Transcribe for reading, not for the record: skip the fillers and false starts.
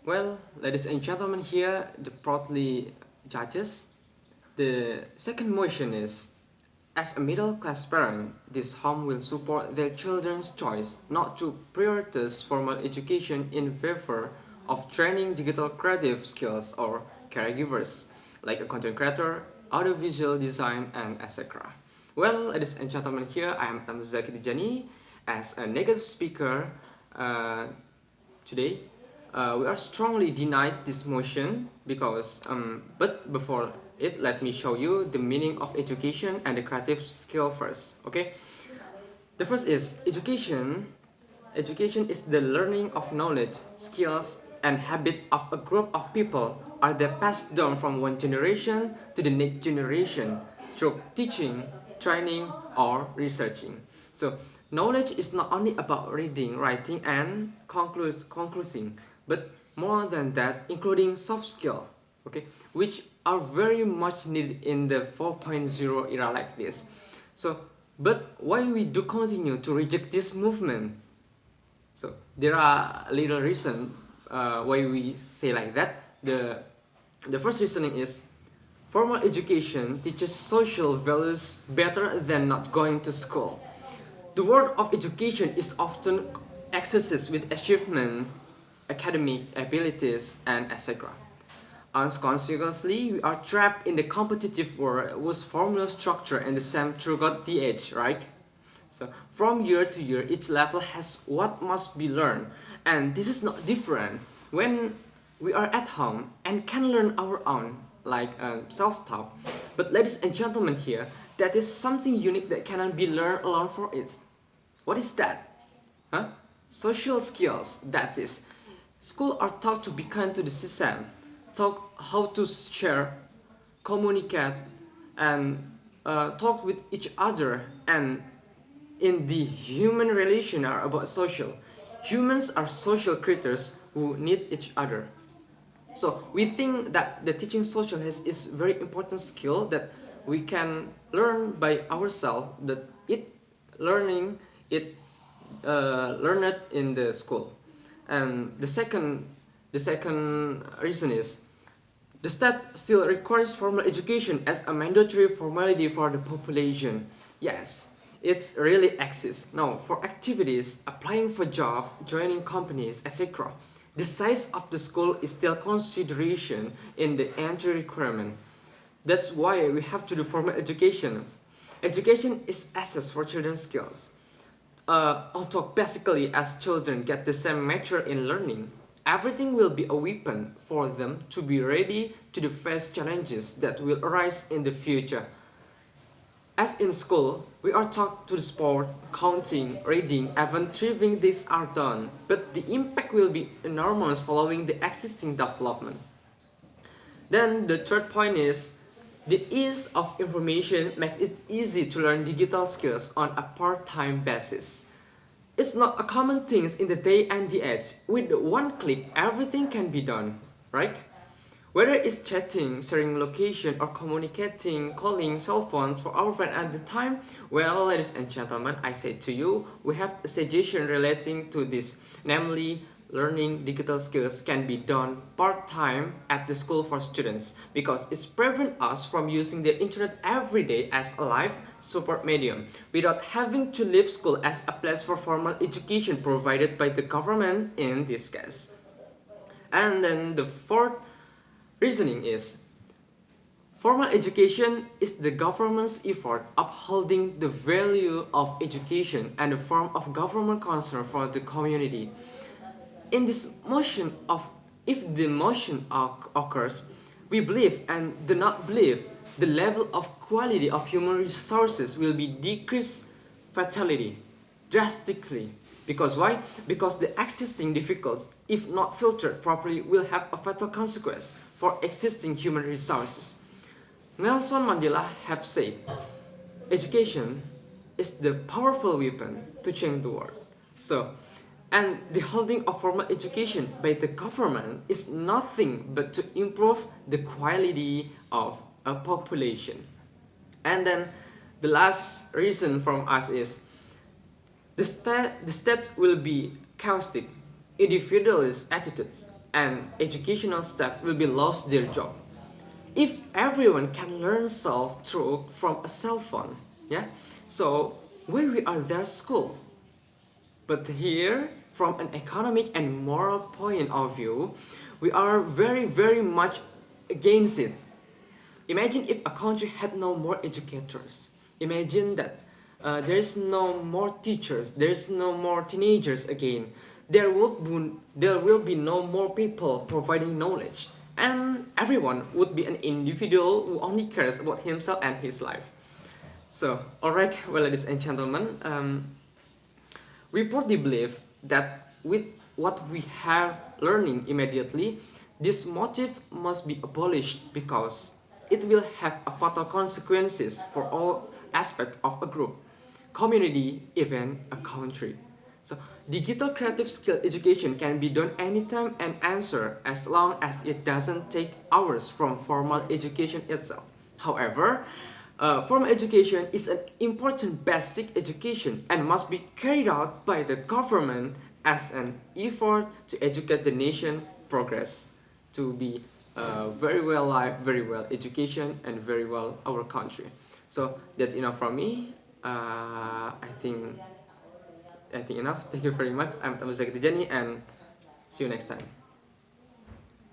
Well, ladies and gentlemen, here the proudly judges. The second motion is, as a middle-class parent, this home will support their children's choice not to prioritize formal education in favor of training digital creative skills or caregivers, like a content creator, audiovisual design, and etc. Well, ladies and gentlemen, here I am Muzakky At-tijani as a negative speaker today. We are strongly denied this motion because, but before it, let me show you the meaning of education and the creative skill first. Okay, the first is education. Education is the learning of knowledge, skills, and habit of a group of people are they passed down from one generation to the next generation through teaching, training, or researching. So knowledge is not only about reading, writing, and concluding, but more than that, including soft skill, okay, which are very much needed in the 4.0 era like this. So, but why we do continue to reject this movement? So there are little reason why we say like that. The first reasoning is formal education teaches social values better than not going to school. The word of education is often accessed with achievement, academic abilities, and etc. Consequently, we are trapped in the competitive world whose formula structure and the same throughout the age, right? So from year to year, each level has what must be learned, and this is not different when we are at home and can learn our own, like self-taught. But ladies and gentlemen here, that is something unique that cannot be learned alone for it. What is that? Huh? Social skills, that is. Schools are taught to be kind to the system, taught how to share, communicate, and talk with each other, and in the human relation are about social. Humans are social creatures who need each other. So we think that the teaching social is very important skill that we can learn by ourselves, that it learning it learned in the school. And the second reason is the state still requires formal education as a mandatory formality for the population. Yes, it really exists. Now, for activities, applying for job, joining companies, etc., the size of the school is still consideration in the entry requirement. That's why we have to do formal education. Education is access for children's skills. Although basically as children get the same mature in learning, everything will be a weapon for them to be ready to face challenges that will arise in the future. As in school, we are taught to the sport, counting, reading, even thriving. These are done, but the impact will be enormous following the existing development. Then the third point is the ease of information makes it easy to learn digital skills on a part-time basis. It's not a common thing in the day and the age. With one click, everything can be done, right? Whether it's chatting, sharing location, or communicating, calling cell phones for our friend at the time, well, ladies and gentlemen, I say to you, we have a suggestion relating to this, namely, learning digital skills can be done part-time at the school for students because it prevents us from using the internet every day as a live support medium without having to leave school as a place for formal education provided by the government in this case. And then the fourth reasoning is formal education is the government's effort upholding the value of education and the form of government concern for the community. In this motion of, if the motion occurs, we believe and do not believe the level of quality of human resources will be decreased fatality drastically. Because why? Because the existing difficulties, if not filtered properly, will have a fatal consequence for existing human resources. Nelson Mandela have said, education is the powerful weapon to change the world. So, and the holding of formal education by the government is nothing but to improve the quality of a population. And then the last reason from us is the state will be caustic, individualist attitudes and educational staff will be lost their job. If everyone can learn self-truth from a cell phone, yeah, so where we are their school. But here, from an economic and moral point of view, we are very much against it. Imagine if a country had no more educators. Imagine that there is no more teachers, there is no more teenagers again. There will be no more people providing knowledge. And everyone would be an individual who only cares about himself and his life. So, alright, well, ladies and gentlemen, we broadly believe that with what we have learning immediately, this motive must be abolished because it will have a fatal consequences for all aspects of a group, community, even a country. So digital creative skill education can be done anytime and answer as long as it doesn't take hours from formal education itself. However, formal education is an important basic education and must be carried out by the government as an effort to educate the nation progress to be very well life, very well education, and very well our country. So that's enough from me. I think enough. Thank you very much. I'm Muzakky and see you next time.